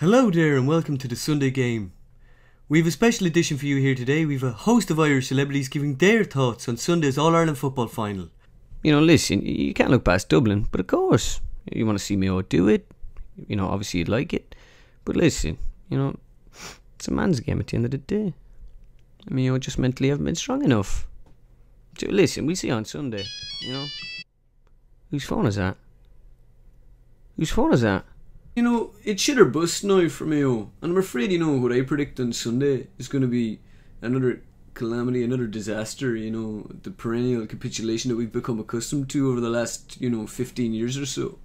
Hello there and welcome to the Sunday Game. We have a special edition for you here today. We have a host of Irish celebrities giving their thoughts on Sunday's All-Ireland football final. You know, listen, you can't look past Dublin, but of course, you want to see Mayo do it. You know, obviously you'd like it. But listen, you know, it's a man's game at the end of the day. Mayo just mentally haven't been strong enough. So listen, we'll see on Sunday, you know. Whose phone is that? Whose phone is that? You know, it's shit or bust now for Mayo. And I'm afraid, you know, what I predict on Sunday is going to be another calamity, another disaster, you know, the perennial capitulation that we've become accustomed to over the last, 15 years or so.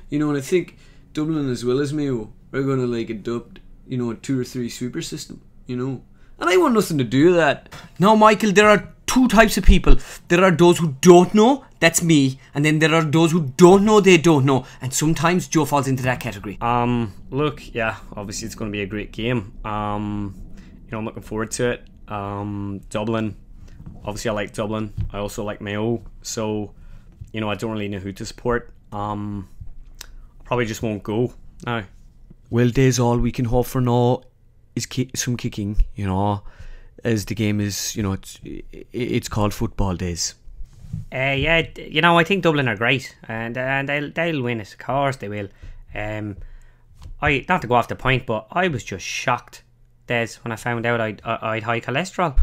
You know, and I think Dublin as well as Mayo are going to, adopt, a 2 or 3 sweeper system, you know. And I want nothing to do with that. Now, Michael, there are 2 types of people. There are those who don't know, that's me, and then there are those who don't know they don't know, and sometimes Joe falls into that category. Look, yeah, obviously it's going to be a great game. I'm looking forward to it. Dublin, obviously I like Dublin. I also like Mayo, so, I don't really know who to support. I probably just won't go now. Well, there's all we can hope for now is some kicking, as the game is, it's called football days. I think Dublin are great, and they'll win it. Of course they will. I not to go off the point, but I was just shocked, Des, when I found out I'd high cholesterol.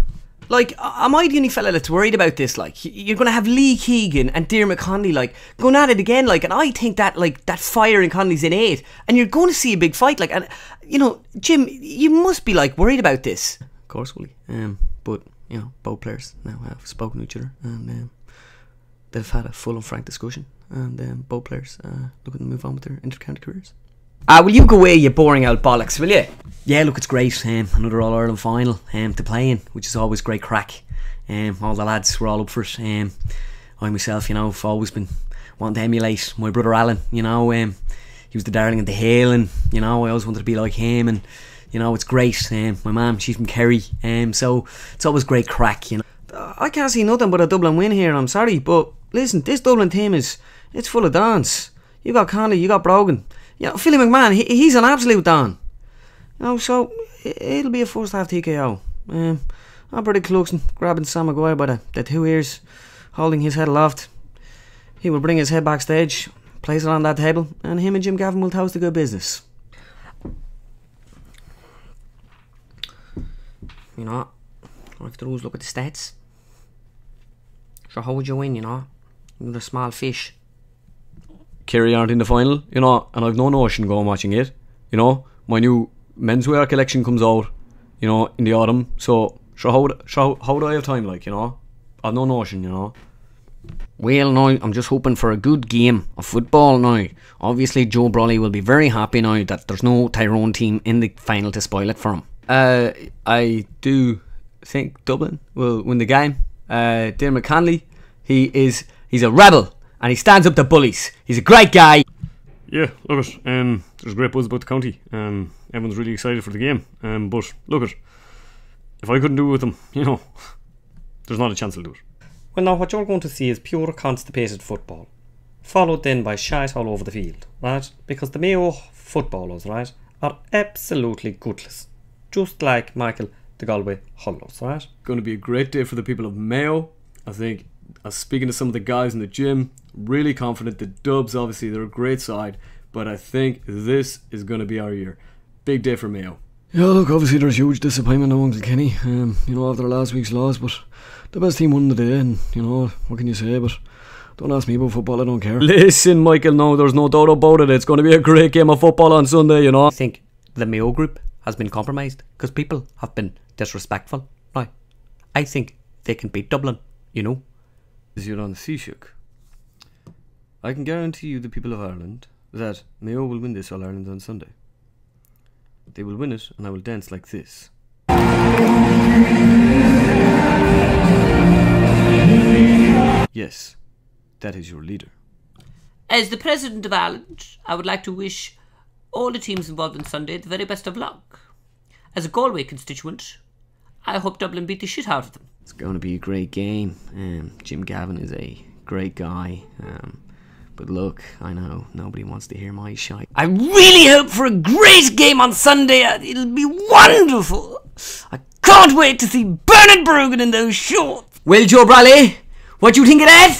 Am I the only fella that's worried about this? You're going to have Lee Keegan and Diarmuid Connolly, going at it again, and I think that, that fire in Connolly's innate, and you're going to see a big fight, and, Jim, you must be, worried about this. Of course, Willie. But, both players now have spoken to each other, and they've had a full and frank discussion, and both players looking to move on with their inter-county careers. Will you go away, you boring old bollocks, will you? Yeah, look, it's great. Another All-Ireland final to play in, which is always great crack. All the lads were all up for it. I myself, have always been wanting to emulate my brother Alan. He was the darling of the hill, and I always wanted to be like him. And it's great. My mum, she's from Kerry, so it's always great crack. I can't see nothing but a Dublin win here. I'm sorry, but listen, this Dublin team it's full of dons. You got Connolly, you got Brogan. Philly McMahon, he's an absolute don. So it'll be a first half TKO. Alberti Cluxon grabbing Sam Maguire by the 2 ears, holding his head aloft. He will bring his head backstage, place it on that table, and him and Jim Gavin will toast a good business. If the rules look at the stats, so how would you win, Another small fish. Kerry aren't in the final, and I've no notion going watching it. My new menswear collection comes out, in the autumn. So how do I have time, I've no notion, Well, now, I'm just hoping for a good game of football now. Obviously, Joe Brolly will be very happy now that there's no Tyrone team in the final to spoil it for him. I do think Dublin will win the game. Diarmuid Connolly, he's a rebel. And he stands up to bullies. He's a great guy. Yeah, look it. There's great buzz about the county. Everyone's really excited for the game. But look it. If I couldn't do it with them, there's not a chance I'll do it. Well, now what you're going to see is pure constipated football, followed then by shite all over the field, right? Because the Mayo footballers, right, are absolutely gutless, just like Michael the Galway Hullos, right? Going to be a great day for the people of Mayo. I think, speaking to some of the guys in the gym, really confident. The Dubs, obviously, they're a great side, but I think this is going to be our year. Big day for Mayo. Yeah, look, obviously there's huge disappointment among Kilkenny, after last week's loss, but the best team won the day, and, what can you say, but don't ask me about football, I don't care. Listen, Michael, no, there's no doubt about it. It's going to be a great game of football on Sunday, I think the Mayo group has been compromised, because people have been disrespectful. Right. I think they can beat Dublin, Is you're on the Taoiseach. I can guarantee you, the people of Ireland, that Mayo will win this All-Ireland on Sunday. They will win it, and I will dance like this. Yes, that is your leader. As the President of Ireland, I would like to wish all the teams involved on Sunday the very best of luck. As a Galway constituent, I hope Dublin beat the shit out of them. It's going to be a great game. Jim Gavin is a great guy. But look, I know, nobody wants to hear my shite. I really hope for a great game on Sunday. It'll be wonderful. I can't wait to see Bernard Brogan in those shorts. Well, Joe Bradley, what do you think of that?